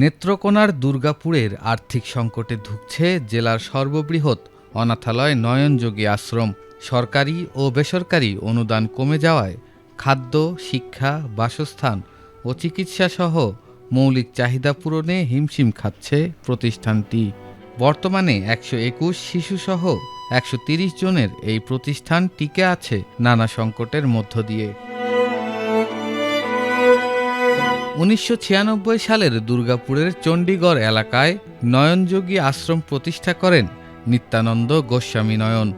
নেত্রকোনার দুর্গাপুরের আর্থিক সংকটে ধুঁকছে জেলার সর্ববৃহৎ অনাথালয় নয়নযোগী আশ্রম। সরকারি ও বেসরকারি অনুদান কমে যাওয়ায় খাদ্য, শিক্ষা, বাসস্থান ও চিকিৎসাসহ মৌলিক চাহিদা পূরণে হিমশিম খাচ্ছে প্রতিষ্ঠানটি। বর্তমানে ১২১ শিশুসহ ১৩০ জনের এই প্রতিষ্ঠান টিকে আছে নানা সংকটের মধ্য দিয়ে। ১৯৯৬ সালের দুর্গাপুরের চণ্ডীগড় এলাকায় নয়নযোগী আশ্রম প্রতিষ্ঠা করেন নিত্যানন্দ গোস্বামী নয়ন।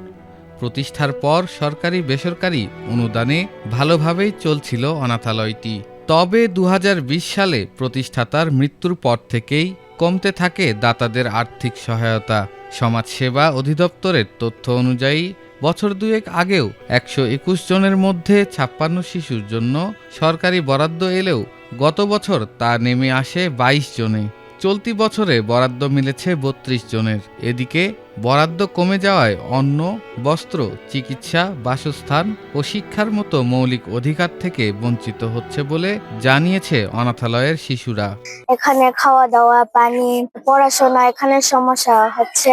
প্রতিষ্ঠার পর সরকারি বেসরকারি অনুদানে ভালোভাবেই চলছিল অনাথালয়টি। তবে ২০২০ সালে প্রতিষ্ঠাতার মৃত্যুর পর থেকেই কমতে থাকে দাতাদের আর্থিক সহায়তা। সমাজসেবা অধিদপ্তরের তথ্য অনুযায়ী বছর দুয়েক আগেও ১২১ জনের মধ্যে ৫৬ শিশুর জন্য সরকারি বরাদ্দ এলেও গত বছর তা নেমে আসে ২২ জনে। চলতি বছরে বরাদ্দ মিলেছে ৩২ জনের। এদিকে বরাদ্দ কমে যাওয়ায় অন্ন, বস্ত্র, চিকিৎসা, বাসস্থান ও শিক্ষার মতো মৌলিক অধিকার থেকে বঞ্চিত হচ্ছে বলে জানিয়েছে অনাথালয়ের শিশুরা। এখানে খাওয়া দাওয়া, পানি, পড়াশোনা এখানে সমস্যা হচ্ছে।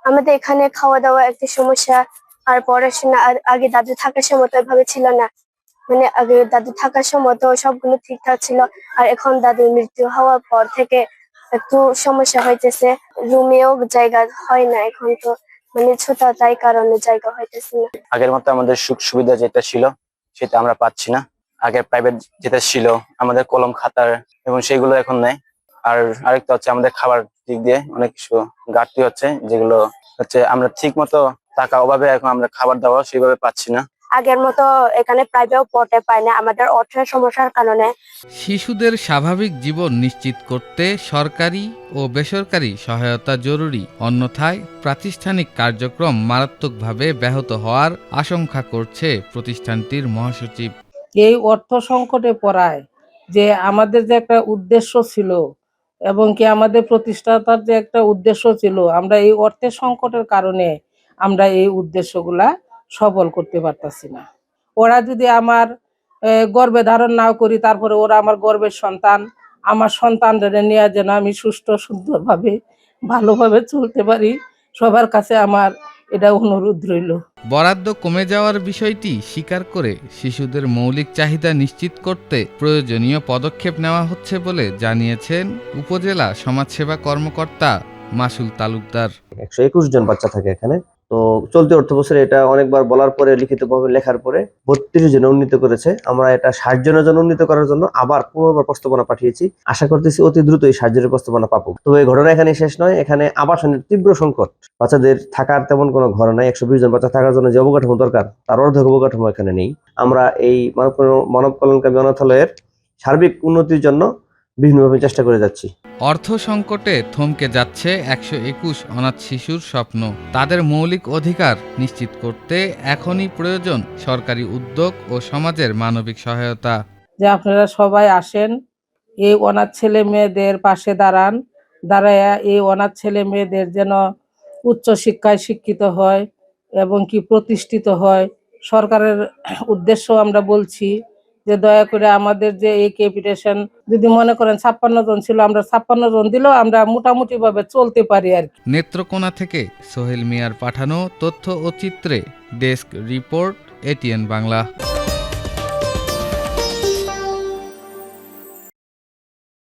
আমাদের এখানে খাওয়া দাওয়া একটা সমস্যা, আর পড়াশোনা আগে দাদু থাকার সময় তো এভাবে ছিল না। মানে আগে দাদু থাকার সময় তো সবগুলো ঠিকঠাক ছিল, আর এখন দাদুর মৃত্যু হওয়ার পর থেকে একটু সমস্যা হইতেছে। রুমেও জায়গা হয় না এখন, তো মানে ছোট, তাই কারণে জায়গা হইতেছে না। আগের মতো আমাদের সুখ সুবিধা যেটা ছিল সেটা আমরা পাচ্ছি না। আগে প্রাইভেট যেটা ছিল আমাদের কলম খাতার এবং সেগুলো এখন নেই। আর আরেকটা হচ্ছে আমাদের খাবার দিক দিয়ে অনেক কিছু ঘাটতি হচ্ছে, যেগুলো হচ্ছে আমরা ঠিক মতো টাকা অভাবে এখন আমরা খাবার দাবার সেইভাবে পাচ্ছি না। আগের মতো এখানে প্রাইভেট পড়তে পায় না আমাদের অর্থের সমস্যার কারণে। শিশুদের স্বাভাবিক জীবন নিশ্চিত করতে সরকারি ও বেসরকারি সহায়তা জরুরি, অন্যথায় প্রাতিষ্ঠানিক কার্যক্রম মারাত্মকভাবে ব্যাহত হওয়ার আশঙ্কা করছে প্রতিষ্ঠানটির মহাসচিব। এই অর্থ সংকটে পড়ায় যে আমাদের যে একটা উদ্দেশ্য ছিল এবং কি আমাদের প্রতিষ্ঠাতার যে একটা উদ্দেশ্য ছিল, আমরা এই অর্থের সংকটের কারণে আমরা এই উদ্দেশ্যগুলা সফল করতে পারতাছি না। ওরা যদি আমার গর্ভে ধারণ নাও করি, তারপরে ওরা আমার গর্ভের সন্তান, আমার সন্তানদের নিয়ে যেন আমি সুষ্ঠু সুন্দরভাবে ভালোভাবে চলতে পারি, সবার কাছে আমার এটা অনুরোধ রইল। বরাদ্দ কমে যাওয়ার বিষয়টি স্বীকার করে শিশুদের মৌলিক চাহিদা নিশ্চিত করতে প্রয়োজনীয় পদক্ষেপ নেওয়া হচ্ছে বলে জানিয়েছেন উপজেলা সমাজসেবা কর্মকর্তা মাসুল তালুকদার। ১২১ জন বাচ্চা থাকে এখানে। তো চলতি অর্থ বছরে এটা অনেকবার বলার পরে, লিখিতভাবে লেখার পরে ৩২ জন উন্নীত করেছে। আমরা এটা ৬০ জনের জন্য উন্নীত করার জন্য আবার পুনর্বার প্রস্তাবনা পাঠিয়েছি। আশা করতেছি অতি দ্রুত এই ৬০ জনের প্রস্তাবনা পাবো। তবে এই ঘটনা এখানে শেষ নয়। এখানে আবাসনের তীব্র সংকট, বাচ্চাদের থাকার তেমন কোনো ঘর নাই। ১২০ জন বাচ্চা থাকার জন্য যে অবকাঠামো দরকার তার অর্ধেক অবকাঠামো এখানে নেই। আমরা এই মানব কল্যাণকামী অনাথালয়ের সার্বিক উন্নতির জন্য বিভিন্নভাবে চেষ্টা করে যাচ্ছি। অর্থ সংকটে থমকে যাচ্ছে ১২১ অনাথ শিশুর স্বপ্ন। তাদের মৌলিক অধিকার নিশ্চিত করতে এখনই প্রয়োজন সরকারি উদ্যোগ ও সমাজের মানবিক সহায়তা। যে আপনারা সবাই আসেন, এই অনাথ ছেলে মেয়েদের পাশে দাঁড়ায় এই অনাথ ছেলে মেয়েদের যেন উচ্চ শিক্ষায় শিক্ষিত হয় এবং কি প্রতিষ্ঠিত হয়। সরকারের উদ্দেশ্য আমরা বলছি যে দয়া করে আমাদের যে এই ক্যাপিটেশন যদি মনে করেন ৫৬ জন ছিল, আমরা ৫৬ জন দিলেও আমরা মোটামুটি ভাবে চলতে পারি আর কি। নেত্রকোনা থেকে সোহেল মিয়ার পাঠানো তথ্য ও চিত্রে ডেস্ক রিপোর্ট, এটিএন বাংলা।